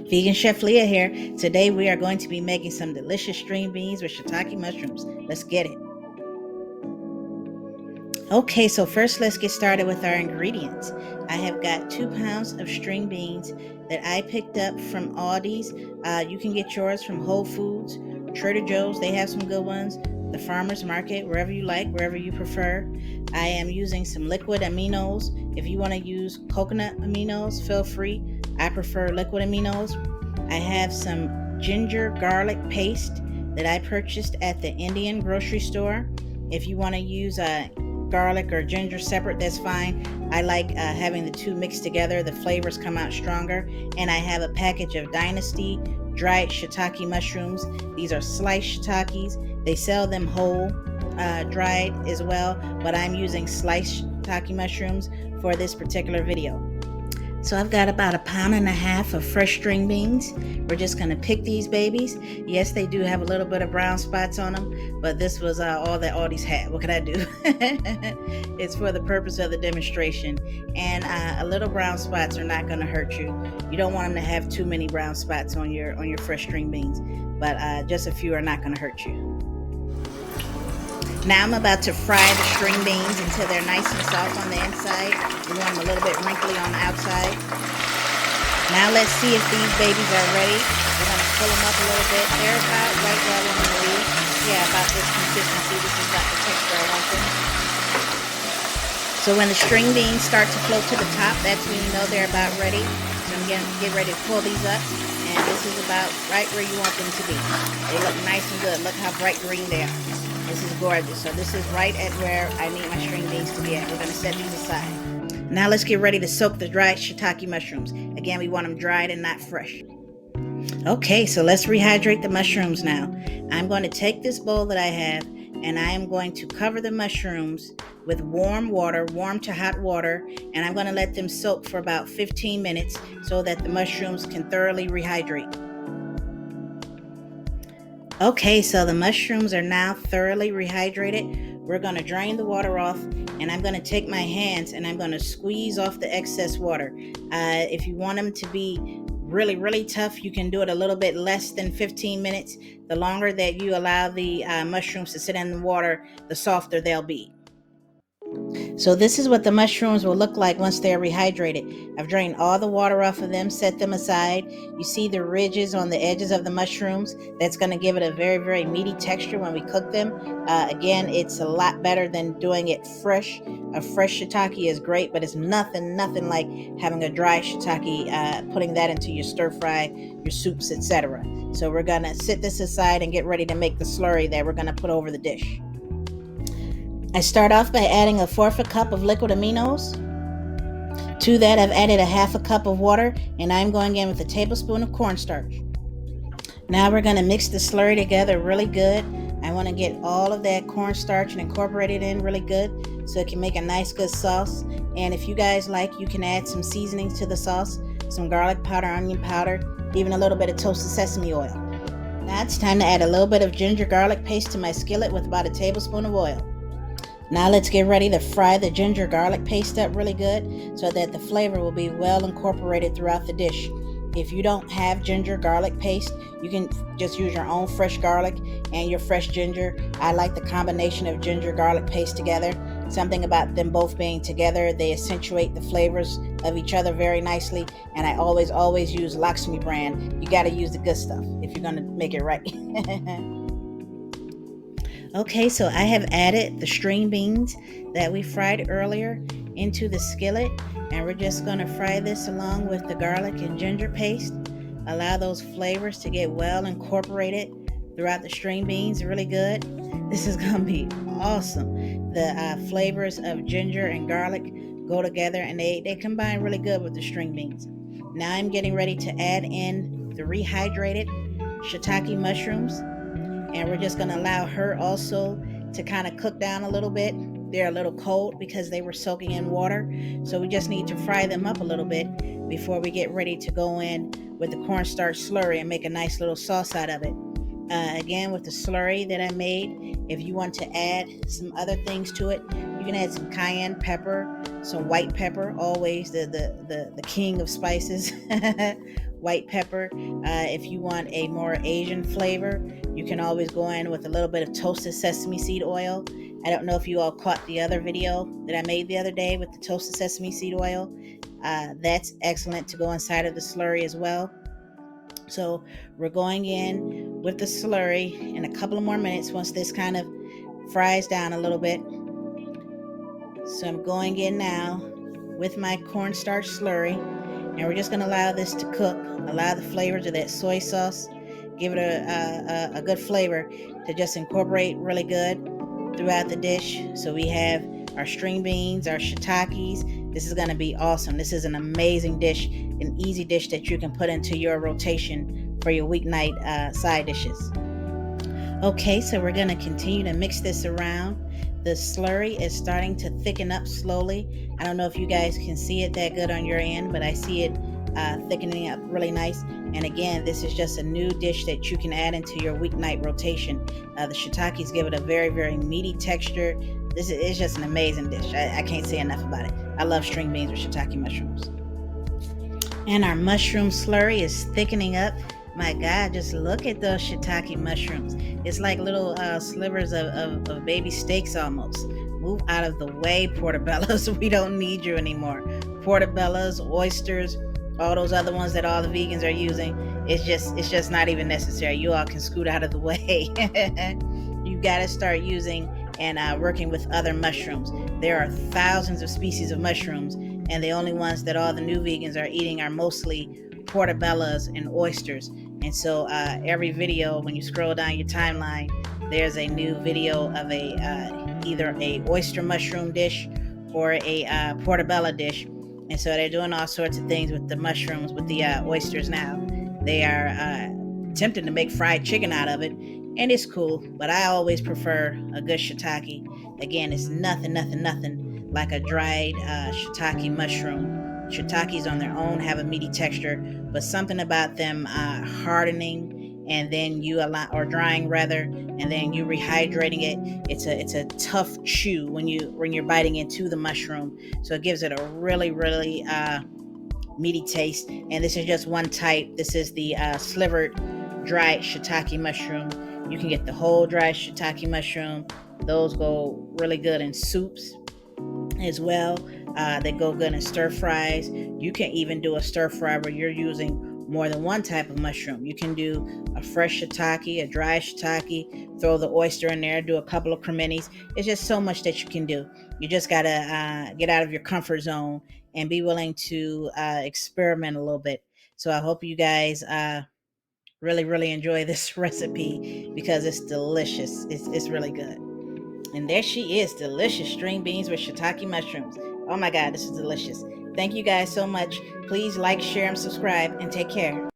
Vegan Chef Leah here. Today we are going to be making some delicious string beans with shiitake mushrooms. Let's get it. Okay, so first let's get started with our ingredients. I have got 2 pounds of string beans that I picked up from Aldi's. You can get yours from Whole Foods, Trader Joe's, they have some good ones, the farmer's market, wherever you like, wherever you prefer. I am using some liquid aminos. If you want to use coconut aminos, feel free. I prefer liquid aminos. I have some ginger garlic paste that I purchased at the Indian grocery store. If you want to use garlic or ginger separate, that's fine. I like having the two mixed together. The flavors come out stronger. And I have a package of Dynasty dried shiitake mushrooms. These are sliced shiitakes. They sell them whole, dried as well, but I'm using sliced shiitake mushrooms for this particular video. So I've got about 1.5 pounds of fresh string beans. We're just going to pick these babies. Yes, they do have a little bit of brown spots on them, but this was all that Aldi's had. What can I do? It's for the purpose of the demonstration. And a little brown spots are not going to hurt you. You don't want them to have too many brown spots on your fresh string beans, but just a few are not going to hurt you. Now I'm about to fry the string beans until they're nice and soft on the inside. We want them a little bit wrinkly on the outside. Now let's see if these babies are ready. We're going to pull them up a little bit. They're about right where I want them to be. Yeah, about this consistency. This is about the texture I want them. So when the string beans start to float to the top, that's when you know they're about ready. So I'm going to get ready to pull these up. And this is about right where you want them to be. They look nice and good. Look how bright green they are. This is gorgeous. So this is right at where I need my string beans to be at. We're going to set these aside. Now let's get ready to soak the dried shiitake mushrooms. Again, we want them dried and not fresh. Okay, so let's rehydrate the mushrooms now. I'm going to take this bowl that I have and I am going to cover the mushrooms with warm water, warm to hot water, and I'm going to let them soak for about 15 minutes so that the mushrooms can thoroughly rehydrate. Okay, so the mushrooms are now thoroughly rehydrated. We're going to drain the water off, and I'm going to take my hands and I'm going to squeeze off the excess water. If you want them to be really, really tough, you can do it a little bit less than 15 minutes. The longer that you allow the mushrooms to sit in the water, the softer they'll be. So this is what the mushrooms will look like once they're rehydrated. I've drained all the water off of them, set them aside. You see the ridges on the edges of the mushrooms. That's going to give it a very, very meaty texture when we cook them. Again, it's a lot better than doing it fresh. A fresh shiitake is great, but it's nothing like having a dry shiitake, putting that into your stir fry, your soups, etc. So we're going to set this aside and get ready to make the slurry that we're going to put over the dish. I start off by adding 1/4 cup of liquid aminos. To that, I've added 1/2 cup of water, and I'm going in with a tablespoon of cornstarch. Now we're going to mix the slurry together really good. I want to get all of that cornstarch and incorporate it in really good so it can make a nice good sauce. And if you guys like, you can add some seasonings to the sauce, some garlic powder, onion powder, even a little bit of toasted sesame oil. Now it's time to add a little bit of ginger garlic paste to my skillet with about 1 tablespoon of oil. Now let's get ready to fry the ginger garlic paste up really good so that the flavor will be well incorporated throughout the dish. If you don't have ginger garlic paste, you can just use your own fresh garlic and your fresh ginger. I like the combination of ginger garlic paste together. Something about them both being together, they accentuate the flavors of each other very nicely. And I always use Lakshmi brand. You got to use the good stuff if you're going to make it right. Okay, so I have added the string beans that we fried earlier into the skillet, and we're just going to fry this along with the garlic and ginger paste. Allow those flavors to get well incorporated throughout the string beans really good. This is going to be awesome. The flavors of ginger and garlic go together, and they combine really good with the string beans. Now I'm getting ready to add in the rehydrated shiitake mushrooms. And we're just going to allow her also to kind of cook down a little bit. They're a little cold because they were soaking in water. So we just need to fry them up a little bit before we get ready to go in with the cornstarch slurry and make a nice little sauce out of it. Again, with the slurry that I made, if you want to add some other things to it, you can add some cayenne pepper, some white pepper, always the king of spices, white pepper. If you want a more Asian flavor, you can always go in with a little bit of toasted sesame seed oil. I don't know if you all caught the other video that I made the other day with the toasted sesame seed oil. That's excellent to go inside of the slurry as well. So we're going in with the slurry in a couple of more minutes once this kind of fries down a little bit. So I'm going in now with my cornstarch slurry, and we're just going to allow this to cook, allow the flavors of that soy sauce, give it a good flavor to just incorporate really good throughout the dish. So we have our string beans, our shiitakes. This is going to be awesome. This is an amazing dish, an easy dish that you can put into your rotation for your weeknight side dishes. Okay, so we're going to continue to mix this around. The slurry is starting to thicken up slowly. I don't know if you guys can see it that good on your end, but I see it thickening up really nice. And again, this is just a new dish that you can add into your weeknight rotation. The shiitakes give it a very, very meaty texture. This is just an amazing dish. I can't say enough about it. I love string beans with shiitake mushrooms. And our mushroom slurry is thickening up. My God, just look at those shiitake mushrooms. It's like little slivers of baby steaks almost. Move out of the way, portobellos. We don't need you anymore. Portobellos, oysters, all those other ones that all the vegans are using. It's just not even necessary. You all can scoot out of the way. You got to start using and working with other mushrooms. There are thousands of species of mushrooms, and the only ones that all the new vegans are eating are mostly portobellos and oysters. And so every video, when you scroll down your timeline, there's a new video of either a oyster mushroom dish or a portobello dish. And so they're doing all sorts of things with the mushrooms, with the oysters now. They are attempting to make fried chicken out of it, and it's cool, but I always prefer a good shiitake. Again, it's nothing like a dried shiitake mushroom. Shiitakes on their own have a meaty texture, but something about them hardening and then you allow, or drying rather, and then you rehydrating it. It's a tough chew when you're biting into the mushroom, so it gives it a really meaty taste. And this is just one type. This is the slivered dried shiitake mushroom. You can get the whole dried shiitake mushroom. Those go really good in soups as well. They go good in stir fries. You can even do a stir fry where you're using more than one type of mushroom. You can do a fresh shiitake, a dry shiitake, throw the oyster in there, do a couple of creminis. It's just so much that you can do. You just gotta get out of your comfort zone and be willing to experiment a little bit. So I hope you guys really enjoy this recipe because it's delicious. It's really good. And there she is, delicious string beans with shiitake mushrooms. Oh my God, this is delicious. Thank you guys so much. Please like, share, and subscribe, and take care.